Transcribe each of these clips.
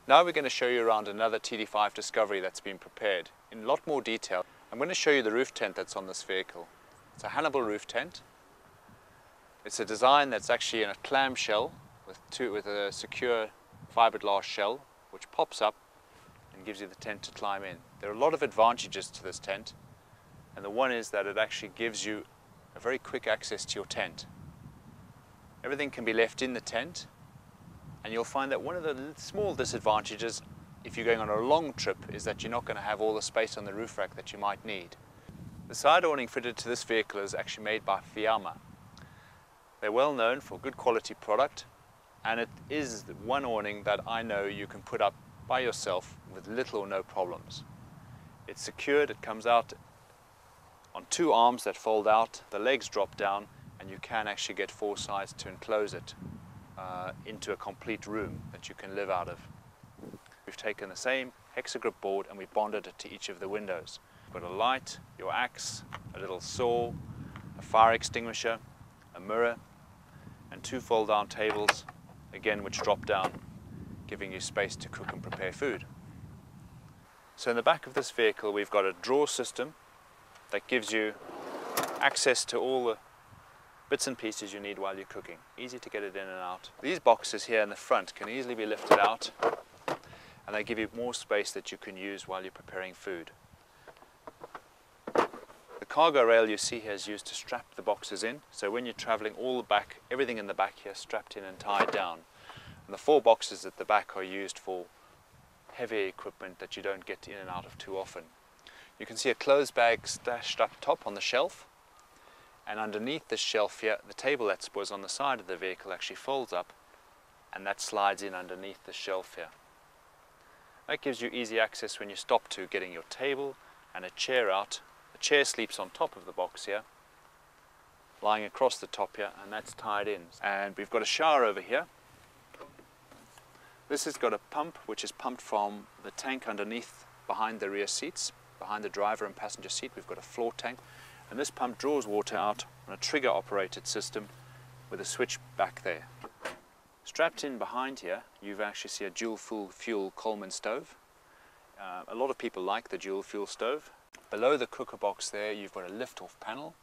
Now we're going to show you around another TD5 Discovery that's been prepared in a lot more detail. I'm going to show you the roof tent that's on this vehicle. It's a Hannibal roof tent. It's a design that's actually in a clamshell with a secure fiberglass shell which pops up and gives you the tent to climb in. There are a lot of advantages to this tent, and the one is that it actually gives you a very quick access to your tent. Everything can be left in the tent, and you'll find that one of the small disadvantages if you're going on a long trip is that you're not going to have all the space on the roof rack that you might need. The side awning fitted to this vehicle is actually made by Fiamma. They're well known for good quality product, and it is one awning that I know you can put up by yourself with little or no problems. It's secured, it comes out on two arms that fold out, the legs drop down, and you can actually get four sides to enclose it into a complete room that you can live out of. We've taken the same hexagrip board and we bonded it to each of the windows. You've got a light, your axe, a little saw, a fire extinguisher, a mirror, and two fold down tables, again which drop down, giving you space to cook and prepare food. So in the back of this vehicle we've got a drawer system that gives you access to all the bits and pieces you need while you're cooking. Easy to get it in and out. These boxes here in the front can easily be lifted out, and they give you more space that you can use while you're preparing food. The cargo rail you see here is used to strap the boxes in, so when you're traveling, all the back, everything in the back here is strapped in and tied down. And the four boxes at the back are used for heavy equipment that you don't get in and out of too often. You can see a clothes bag stashed up top on the shelf, and underneath this shelf here, the table that was on the side of the vehicle actually folds up, and that slides in underneath the shelf here. That gives you easy access when you stop to getting your table and a chair out. The chair sleeps on top of the box here, lying across the top here, and that's tied in. And we've got a shower over here. This has got a pump which is pumped from the tank underneath behind the rear seats. Behind the driver and passenger seat we've got a floor tank, and this pump draws water out on a trigger operated system with a switch back there. Strapped in behind here you actually see a dual fuel Coleman stove. A lot of people like the dual fuel stove. Below the cooker box there you've got a lift off panel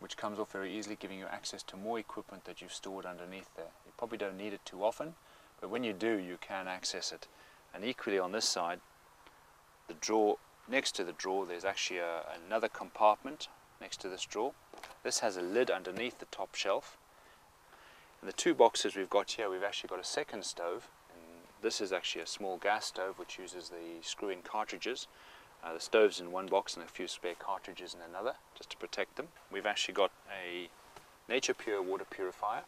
which comes off very easily, giving you access to more equipment that you've stored underneath there. You probably don't need it too often, but when you do you can access it. And equally on this side, the drawer, next to the drawer there's actually another compartment next to this drawer. This has a lid underneath the top shelf. And the two boxes we've got here, we've actually got a second stove, and this is actually a small gas stove which uses the screw-in cartridges. The stove's in one box and a few spare cartridges in another, just to protect them. We've actually got a Nature Pure water purifier.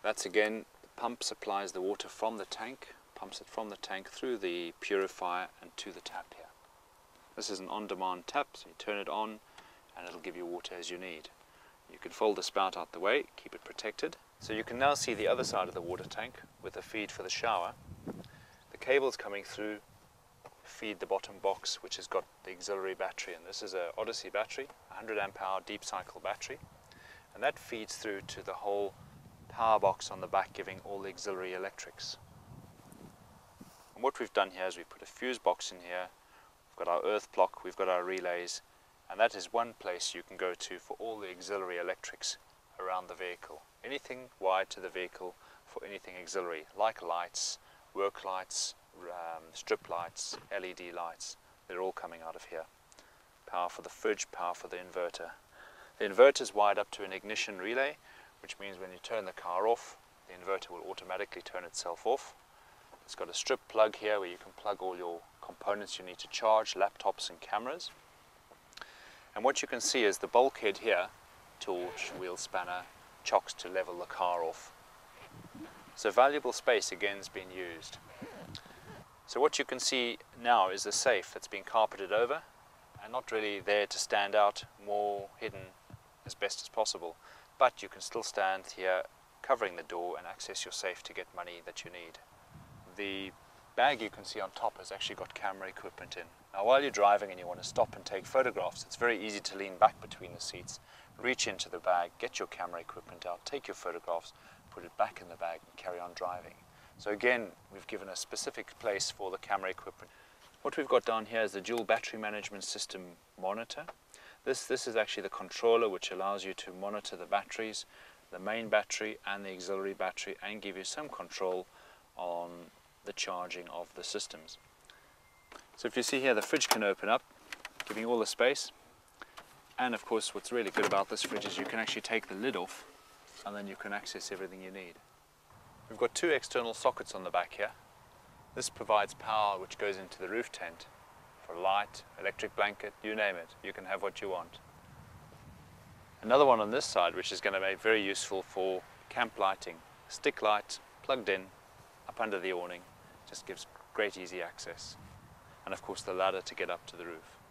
That's again, the pump supplies the water from the tank, pumps it from the tank through the purifier and to the tap here. This is an on-demand tap, so you turn it on and it'll give you water as you need. You can fold the spout out the way, keep it protected. So you can now see the other side of the water tank with the feed for the shower. The cables coming through feed the bottom box which has got the auxiliary battery, and this is a Odyssey Battery, 100 amp hour deep cycle battery, and that feeds through to the whole power box on the back, giving all the auxiliary electrics. And what we've done here is we put a fuse box in here. We've got our earth block, we've got our relays, and that is one place you can go to for all the auxiliary electrics around the vehicle. Anything wired to the vehicle for anything auxiliary, like lights, work lights, strip lights, LED lights, they're all coming out of here. Power for the fridge, power for the inverter. The inverter is wired up to an ignition relay, which means when you turn the car off, the inverter will automatically turn itself off. It's got a strip plug here where you can plug all your components you need to charge, laptops and cameras. And what you can see is the bulkhead here, torch, wheel spanner, chocks to level the car off. So valuable space again has been used. So what you can see now is the safe that's been carpeted over and not really there to stand out, more hidden as best as possible. But you can still stand here covering the door and access your safe to get money that you need. The bag you can see on top has actually got camera equipment in. Now while you're driving and you want to stop and take photographs, it's very easy to lean back between the seats, reach into the bag, get your camera equipment out, take your photographs, put it back in the bag and carry on driving. So again, we've given a specific place for the camera equipment. What we've got down here is the dual battery management system monitor. This is actually the controller which allows you to monitor the batteries, the main battery and the auxiliary battery, and give you some control on the charging of the systems. So if you see here, the fridge can open up, giving you all the space. And of course, what's really good about this fridge is you can actually take the lid off and then you can access everything you need. We've got two external sockets on the back here. This provides power which goes into the roof tent for light, electric blanket, you name it. You can have what you want. Another one on this side which is going to be very useful for camp lighting. Stick light, plugged in, up under the awning. Just gives great easy access. And of course the ladder to get up to the roof.